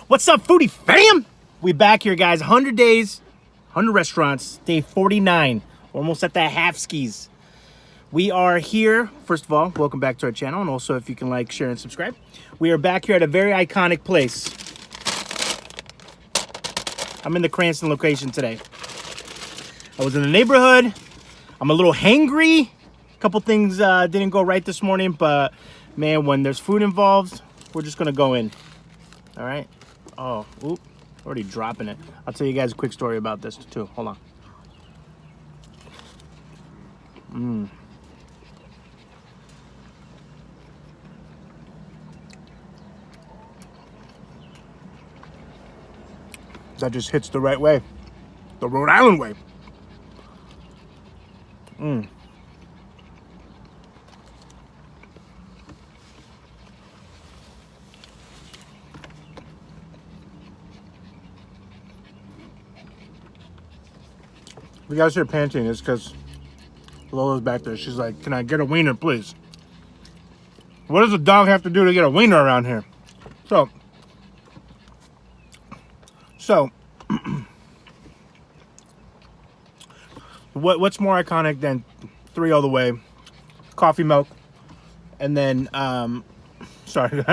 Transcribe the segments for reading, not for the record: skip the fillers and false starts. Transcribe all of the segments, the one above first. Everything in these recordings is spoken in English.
What's up, foodie fam? We back here, guys. 100 days, 100 restaurants, day 49. We're almost at the half skis. We are here. First of all, welcome back to our channel. And also, if you can like, share, and subscribe. We are back here at a very iconic place. I'm in the Cranston location today. I was in the neighborhood. I'm a little hangry. A couple things didn't go right this morning, but man, when there's food involved, we're just gonna go in. All right. Oh, oop, already dropping it. I'll tell you guys a quick story about this too. Hold on. That just hits the right way. The Rhode Island way. If you guys hear panting, it's because Lola's back there. She's like, can I get a wiener, please? What does a dog have to do to get a wiener around here? So what's more iconic than 3 all the way, coffee milk, and then, sorry,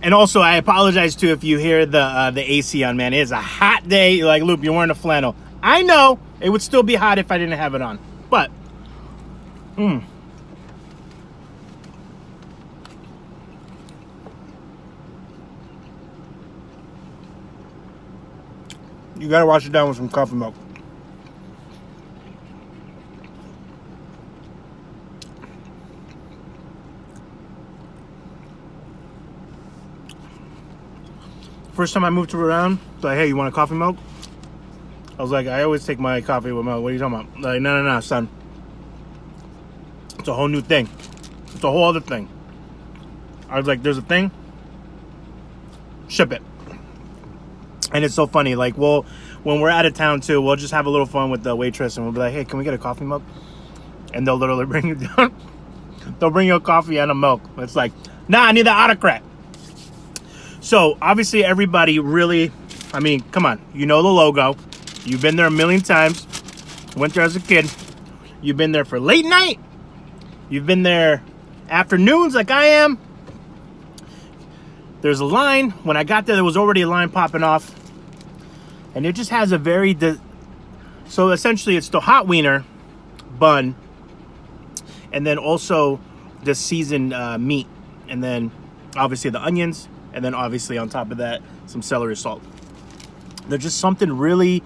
and also, I apologize too if you hear the AC on, man. It is a hot day. You're like, Loop, you're wearing a flannel. I know it would still be hot if I didn't have it on, but you gotta wash it down with some coffee milk. First time I moved to Rhode Island, like, hey, you want a coffee milk? I was like, I always take my coffee with milk. What are you talking about? Like, no, son. It's a whole new thing. It's a whole other thing. I was like, there's a thing. Ship it. And it's so funny. Like, well, when we're out of town too, we'll just have a little fun with the waitress, and we'll be like, hey, can we get a coffee milk? And they'll literally bring you down. They'll bring you a coffee and a milk. It's like, nah, I need the autocrat. So, obviously, everybody really, I mean, come on. You know the logo. You've been there a million times. Went there as a kid. You've been there for late night. You've been there afternoons like I am. There's a line. When I got there was already a line popping off. And it just has a very, so essentially it's the hot wiener bun. And then also the seasoned meat. And then obviously the onions. And then obviously on top of that, some celery salt. They're just something really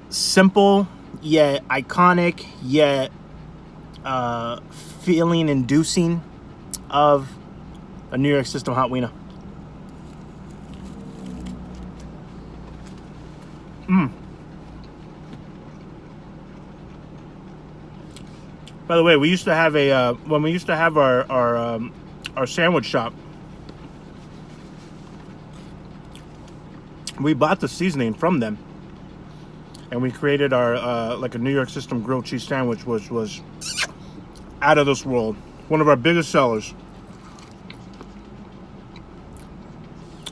simple, yet iconic, yet feeling inducing of a New York system hot wiener. By the way, we used to have a when we used to have our sandwich shop, we bought the seasoning from them, and we created our like a New York system grilled cheese sandwich, which was out of this world. One of our biggest sellers.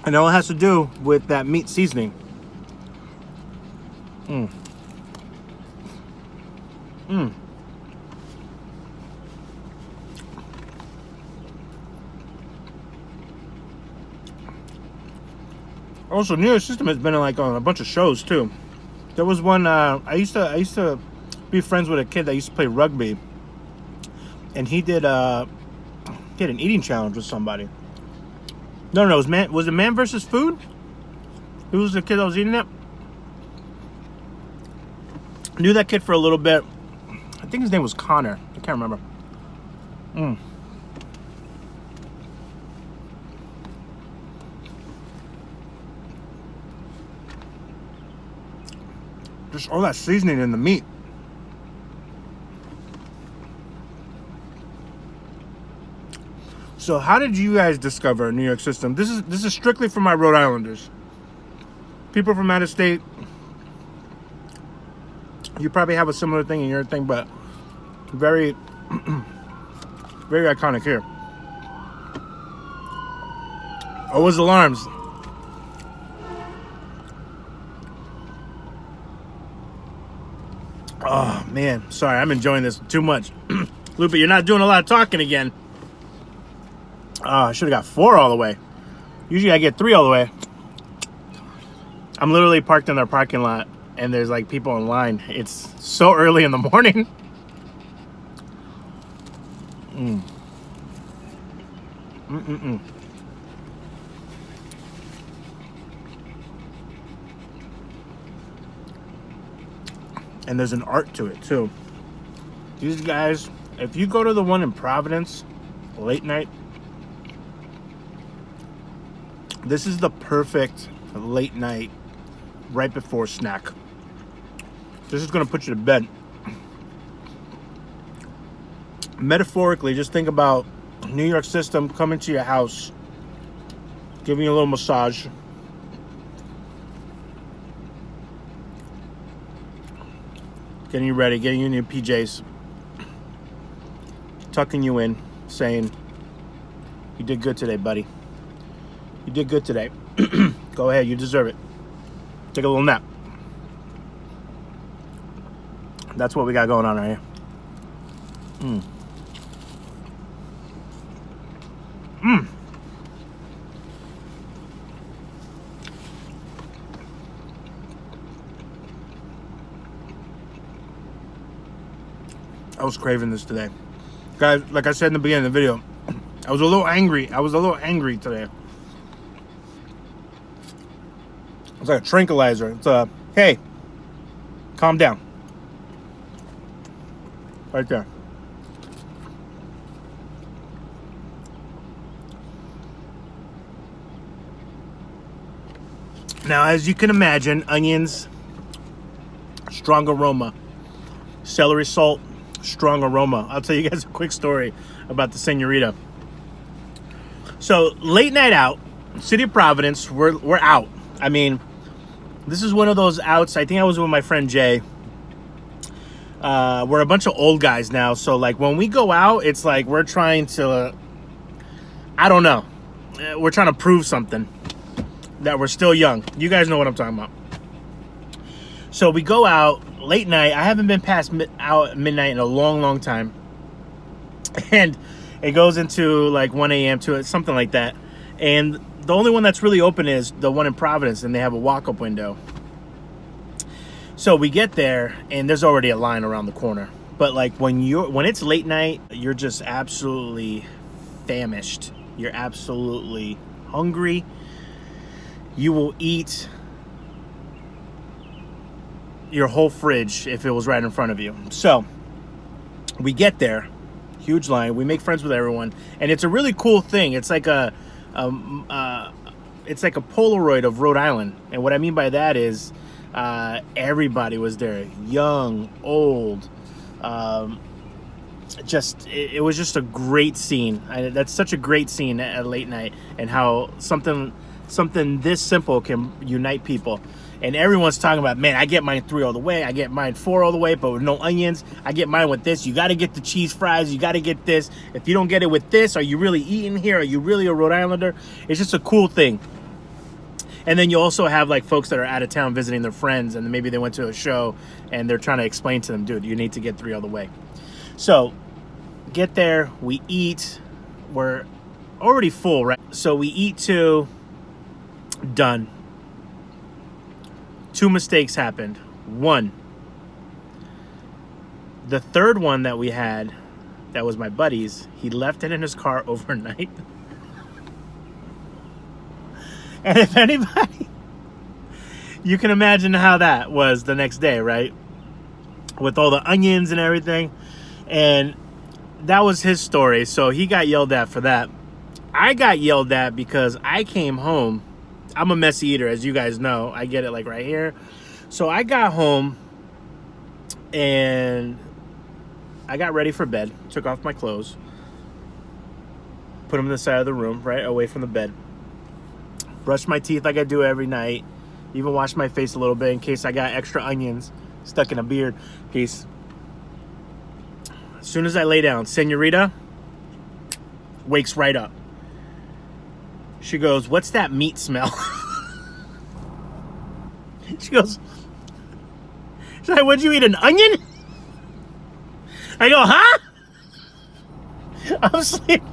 And all it has to do with that meat seasoning. Also, New York System has been like on a bunch of shows too. There was one I used to be friends with a kid that used to play rugby, and he did an eating challenge with somebody. No, was it Man versus Food? Who was the kid that was eating it? Knew that kid for a little bit. I think his name was Connor. I can't remember. Just all that seasoning in the meat. So how did you guys discover New York system? This is strictly for my Rhode Islanders. People from out of state, you probably have a similar thing in your thing, but very, very iconic here. Always alarms. Oh, man. Sorry, I'm enjoying this too much. Lupe, you're not doing a lot of talking again. Oh, I should have got 4 all the way. Usually I get 3 all the way. I'm literally parked in their parking lot, and there's like people in line. It's so early in the morning. And there's an art to it too. These guys, if you go to the one in Providence, late night, this is the perfect late night, right before snack. This is gonna put you to bed. Metaphorically, just think about New York system coming to your house, giving you a little massage, getting you ready, getting you in your PJs, tucking you in, saying, you did good today, buddy. You did good today. Go ahead, you deserve it. Take a little nap. That's what we got going on right here. I was craving this today. Guys, like I said in the beginning of the video, I was a little angry. Today. It's like a tranquilizer. It's a, hey, calm down. Right there. Now, as you can imagine, onions, strong aroma. Celery salt, strong aroma. I'll tell you guys a quick story about the señorita. So, late night out, City of Providence, we're out. I mean, this is one of those outs. I think I was with my friend Jay. We're a bunch of old guys now, so like when we go out, it's like we're trying to, I don't know, we're trying to prove something, that we're still young. You guys know what I'm talking about. So we go out late night. I haven't been past out at midnight in a long time, and it goes into like 1 a.m. to it, something like that. And the only one that's really open is the one in Providence, and they have a walk-up window. So we get there, and there's already a line around the corner. But like when it's late night, you're just absolutely famished. You're absolutely hungry. You will eat your whole fridge if it was right in front of you. So we get there, huge line. We make friends with everyone, and it's a really cool thing. It's like a Polaroid of Rhode Island, and what I mean by that is everybody was there, young, old. It was just a great scene. That's such a great scene at late night, and how something this simple can unite people. And everyone's talking about, man, I get mine 3 all the way, I get mine 4 all the way, but with no onions. I get mine with this. You got to get the cheese fries. You got to get this. If you don't get it with this, are you really eating here? Are you really a Rhode Islander? It's just a cool thing. And then you also have like folks that are out of town visiting their friends, and maybe they went to a show and they're trying to explain to them, dude, you need to get 3 all the way. So get there, we eat. We're already full, right? So we eat 2, done. 2 mistakes happened. 1, the third one that we had, that was my buddy's, he left it in his car overnight. And if anybody, you can imagine how that was the next day, right? With all the onions and everything. And that was his story. So he got yelled at for that. I got yelled at because I came home. I'm a messy eater, as you guys know. I get it like right here. So I got home and I got ready for bed. Took off my clothes. Put them on the side of the room, right away from the bed. Brushed my teeth like I do every night. Even washed my face a little bit in case I got extra onions stuck in a beard piece. As soon as I lay down, señorita wakes right up. She goes, "What's that meat smell?" She goes, she's like, "Would you eat an onion?" I go, "Huh?" I'm sleeping.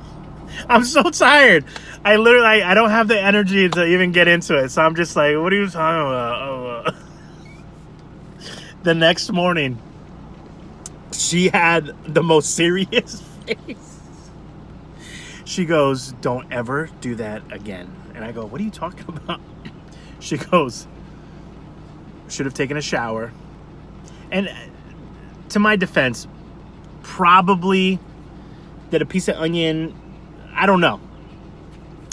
I'm so tired. I literally, I don't have the energy to even get into it. So I'm just like, what are you talking about? Oh, the next morning, she had the most serious face. She goes, "Don't ever do that again." And I go, "What are you talking about?" She goes, "Should have taken a shower." And to my defense, probably did a piece of onion, I don't know.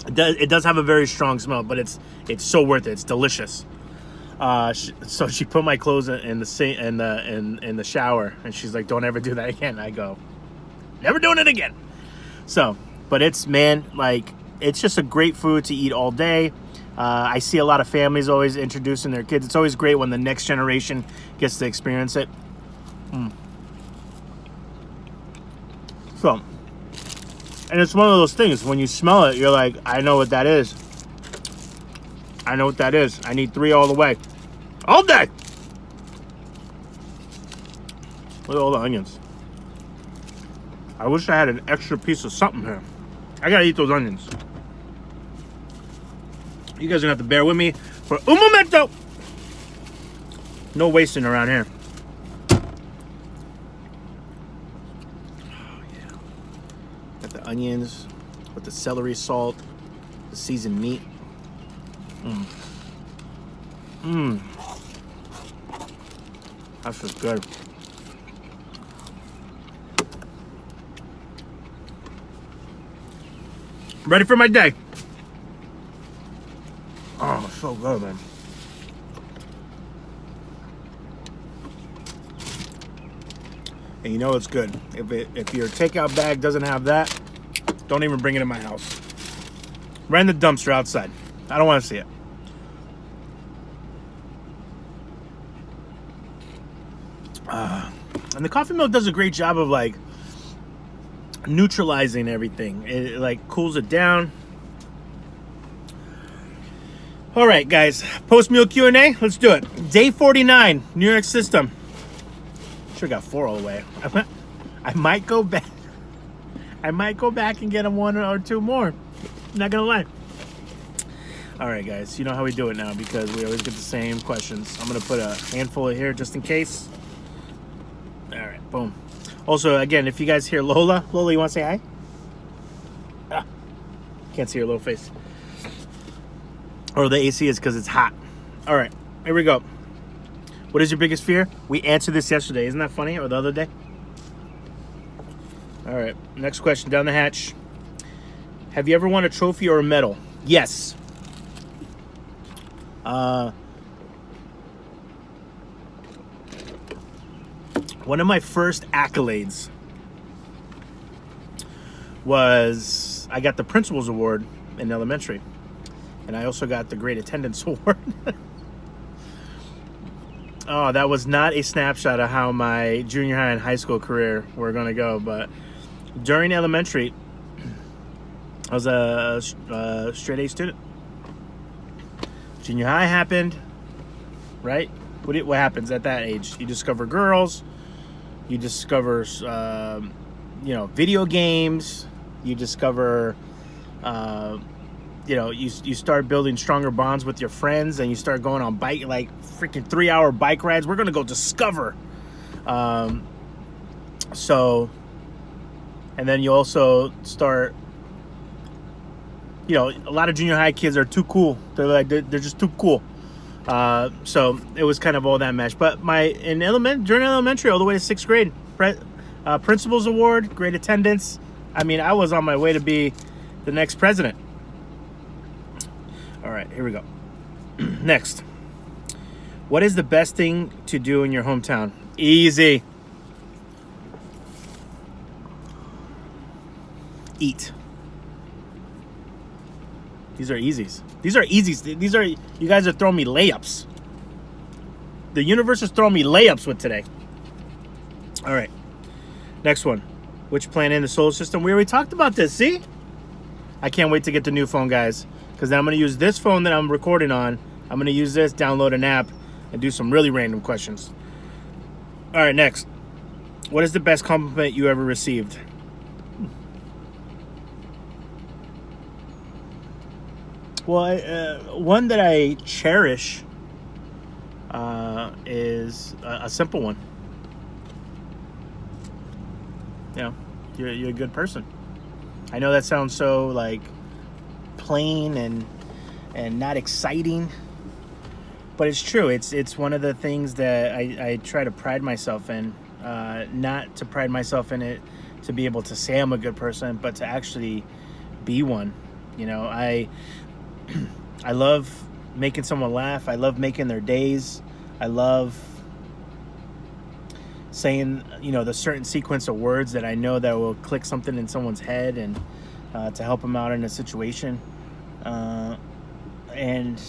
It does have a very strong smell, but it's so worth it. It's delicious. So she put my clothes in the sink, in the shower, and she's like, "Don't ever do that again." I go, "Never doing it again." So, but it's, man, like, it's just a great food to eat all day. I see a lot of families always introducing their kids. It's always great when the next generation gets to experience it. So, and it's one of those things, when you smell it, you're like, I know what that is. I know what that is. I need 3 all the way. All day! Look at all the onions. I wish I had an extra piece of something here. I gotta eat those onions. You guys are gonna have to bear with me for un momento. No wasting around here. Oh, yeah. Got the onions with the celery salt, the seasoned meat. That's just good. Ready for my day. Oh, so good, man. And you know it's good. If your takeout bag doesn't have that, don't even bring it in my house. Right in the dumpster outside. I don't want to see it. And the coffee milk does a great job of, like, neutralizing everything. It like cools it down. All right, guys, post-meal Q&A. Let's do it. Day 49, New York system. Sure got 4 all the way. I might go back. I might go back and get them 1 or 2 more. Not gonna lie. All right, guys, you know how we do it now because we always get the same questions. I'm gonna put a handful of here just in case. All right, boom. Also, again, if you guys hear Lola, you want to say hi? Ah, can't see her little face. Or the AC is because it's hot. All right, here we go. What is your biggest fear? We answered this yesterday. Isn't that funny? Or the other day? All right, next question down the hatch. Have you ever won a trophy or a medal? Yes. One of my first accolades was I got the Principal's Award in elementary. And I also got the Great Attendance Award. Oh, that was not a snapshot of how my junior high and high school career were going to go. But during elementary, I was a straight A student. Junior high happened, right? What happens at that age? You discover girls. You discover, video games. You discover, you start building stronger bonds with your friends, and you start going on freaking 3-hour bike rides. We're gonna go discover. And then you also start. A lot of junior high kids are too cool. They're just too cool. So it was kind of all that mesh. But during elementary, all the way to 6th grade, Principal's Award, great attendance. I mean, I was on my way to be the next president. All right, here we go. Next. What is the best thing to do in your hometown? Easy. Eat. These are easies. You guys are throwing me layups. The universe is throwing me layups with today. All right. Next one. Which planet in the solar system? We already talked about this, see? I can't wait to get the new phone, guys, because then I'm going to use this phone that I'm recording on. I'm going to use this, download an app, and do some really random questions. All right, next. What is the best compliment you ever received? Well, one that I cherish is a simple one. You know, you're a good person. I know that sounds so like plain and not exciting, but it's true. It's one of the things that I try to pride myself in. Not to pride myself in it to be able to say I'm a good person, but to actually be one. You know, I love making someone laugh. I love making their days. I love saying, you know, the certain sequence of words that I know that will click something in someone's head and to help them out in a situation. And,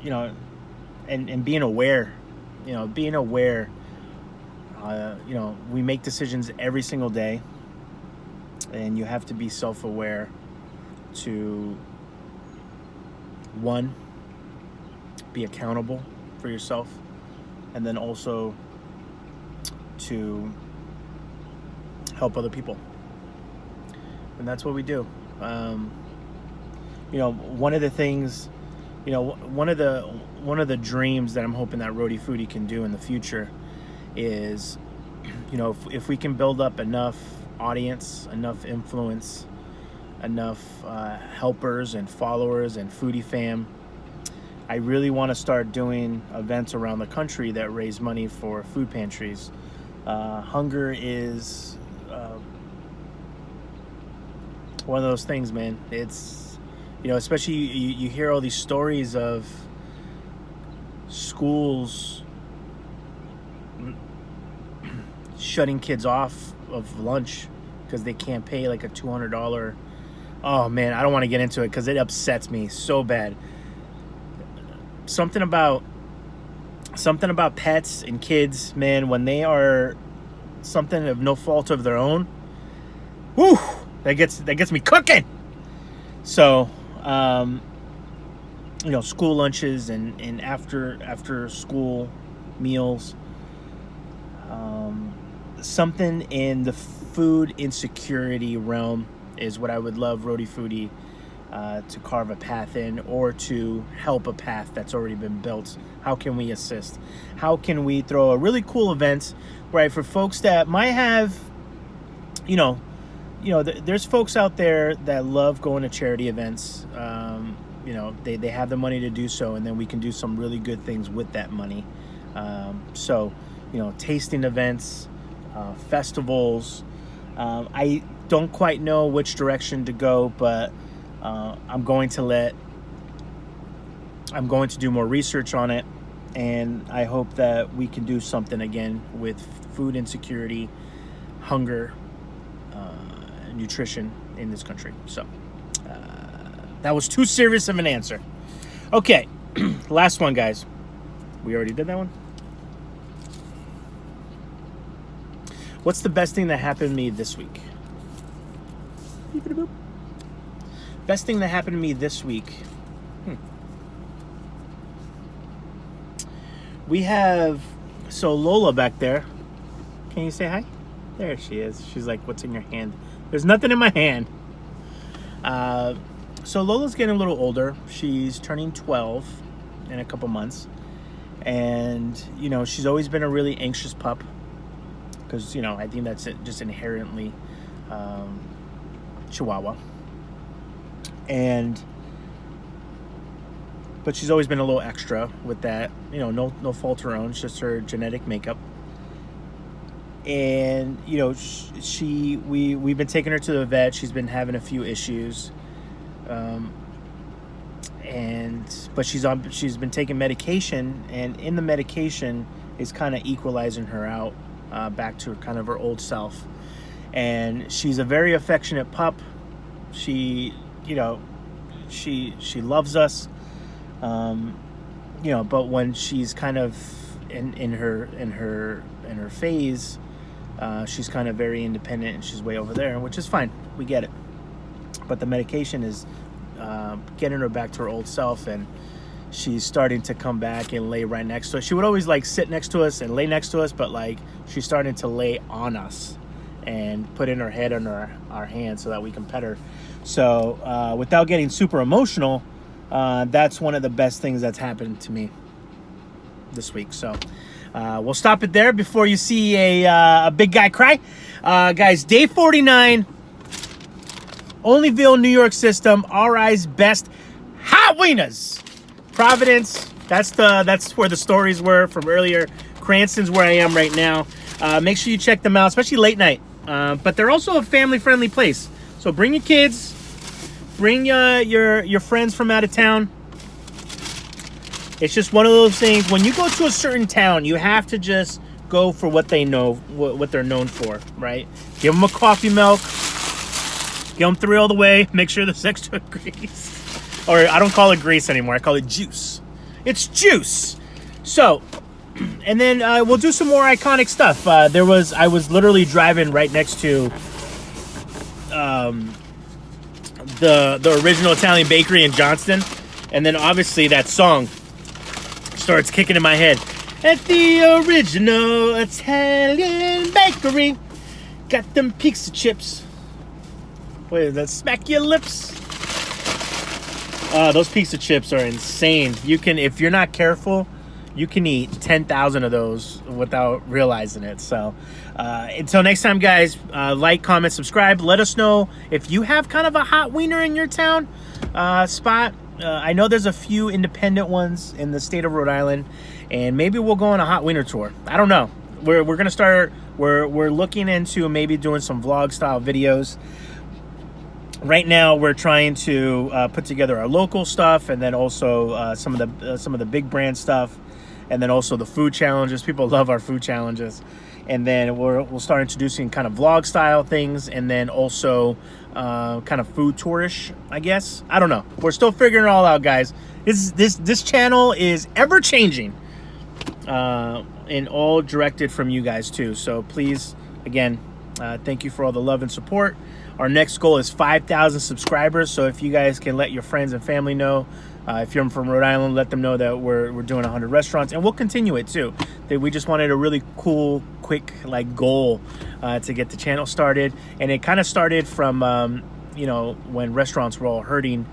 you know, and being aware, you know, you know, we make decisions every single day, and you have to be self-aware to, one, be accountable for yourself, and then also to help other people. And that's what we do. You know, one of the things, you know, one of the dreams that I'm hoping that Roadie Foodie can do in the future is, you know, if we can build up enough audience, enough influence, enough helpers and followers and foodie fam, I really want to start doing events around the country that raise money for food pantries. Hunger is one of those things, man. It's, you know, especially you hear all these stories of schools shutting kids off of lunch because they can't pay like a $200. Oh man, I don't want to get into it because it upsets me so bad. Something about pets and kids, man, when they are something of no fault of their own, whew, that gets me cooking. So, you know, school lunches and after school meals, something in the food insecurity realm is what I would love Roadie Foodie to carve a path in, or to help a path that's already been built. How can we assist? How can we throw a really cool event, right, for folks that might have, you know, there's folks out there that love going to charity events. You know, they have the money to do so, and then we can do some really good things with that money. So, you know, tasting events, festivals. I don't quite know which direction to go, but I'm going to do more research on it, and I hope that we can do something again with food insecurity, hunger, nutrition in this country. So that was too serious of an answer. Okay, last one, guys. We already did that one. What's the best thing that happened to me this week? Best thing that happened to me this week. We have, so Lola back there. Can you say hi? There she is. She's like, what's in your hand? There's nothing in my hand. So Lola's getting a little older. She's turning 12 in a couple months. And, you know, she's always been a really anxious pup. Because, you know, I think that's just inherently Chihuahua. But she's always been a little extra with that. You know, no fault of her own. It's just her genetic makeup. And, you know, we've been taking her to the vet. She's been having a few issues. But she's been taking medication, and in the medication is kind of equalizing her out back to kind of her old self. And she's a very affectionate pup. She, you know, she loves us. You know, but when she's kind of in her phase, she's kind of very independent, and she's way over there, which is fine. We get it. but the medication is getting her back to her old self, and she's starting to come back and lay right next to us. She would always like sit next to us and lay next to us, but like she's starting to lay on us and put in her head under our hand so that we can pet her. So without getting super emotional, that's one of the best things that's happened to me this week. So we'll stop it there before you see a big guy cry. Guys, day 49, Olneyville, New York system, RI's best hot wieners. Providence, that's where the stories were from earlier. Cranston's where I am right now. Make sure you check them out, especially late night. But they're also a family-friendly place. So bring your kids, bring your friends from out of town. It's just one of those things. When you go to a certain town, you have to just go for what they know, what they're known for, right? Give them a coffee milk. Give them 3 all the way. Make sure there's extra grease. Or I don't call it grease anymore. I call it juice. It's juice. So, and then we'll do some more iconic stuff. I was literally driving right next to the original Italian bakery in Johnston, and then obviously that song starts kicking in my head. At the original Italian bakery, got them pizza chips. Wait, that smack your lips. Those pizza chips are insane. You can, if you're not careful, you can eat 10,000 of those without realizing it. So until next time, guys, like, comment, subscribe. Let us know if you have kind of a hot wiener in your town spot. I know there's a few independent ones in the state of Rhode Island, and maybe we'll go on a hot wiener tour. I don't know. We're gonna start. We're looking into maybe doing some vlog style videos. Right now, we're trying to put together our local stuff, and then also some of the big brand stuff, and then also the food challenges. People love our food challenges, and then we'll start introducing kind of vlog style things, and then also kind of food tourish, I guess. I don't know. We're still figuring it all out, guys. This channel is ever changing, and all directed from you guys too. So please, again, thank you for all the love and support. Our next goal is 5,000 subscribers. So if you guys can let your friends and family know, if you're from Rhode Island, let them know that we're doing 100 restaurants, and we'll continue it too. That we just wanted a really cool, quick like goal to get the channel started, and it kind of started from you know, when restaurants were all hurting,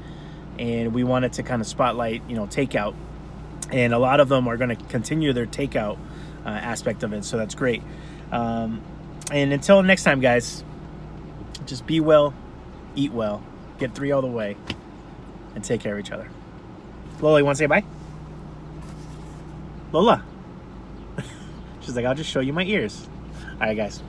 and we wanted to kind of spotlight, you know, takeout, and a lot of them are going to continue their takeout aspect of it. So that's great. And until next time, guys. Just be well, eat well, get 3 all the way, and take care of each other. Lola, you want to say bye? Lola. She's like, I'll just show you my ears. All right, guys.